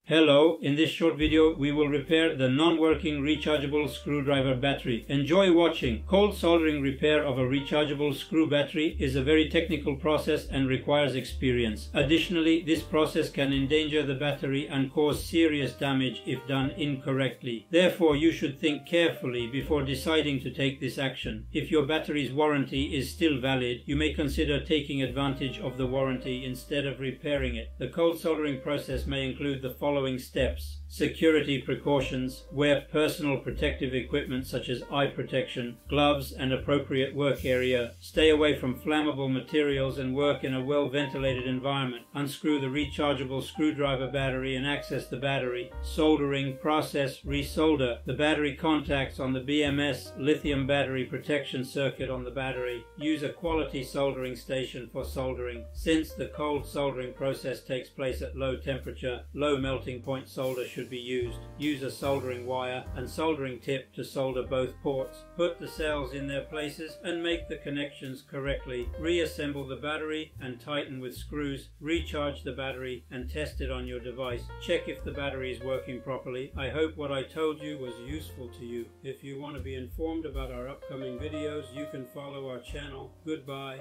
Hello, in this short video we will repair the non-working rechargeable screwdriver battery. Enjoy watching. Cold soldering repair of a rechargeable screw battery is a very technical process and requires experience. Additionally, this process can endanger the battery and cause serious damage if done incorrectly. Therefore, you should think carefully before deciding to take this action. If your battery's warranty is still valid, you may consider taking advantage of the warranty instead of repairing it. The cold soldering process may include the following steps: security precautions, wear personal protective equipment such as eye protection, gloves and appropriate work area, stay away from flammable materials and work in a well-ventilated environment, unscrew the rechargeable screwdriver battery and access the battery, soldering, process, resolder the battery contacts on the BMS lithium battery protection circuit on the battery, use a quality soldering station for soldering. Since the cold soldering process takes place at low temperature, low melting point solder should be used. Use a soldering wire and soldering tip to solder both ports. Put the cells in their places and make the connections correctly. Reassemble the battery and tighten with screws. Recharge the battery and test it on your device. Check if the battery is working properly. I hope what I told you was useful to you. If you want to be informed about our upcoming videos, you can follow our channel. Goodbye.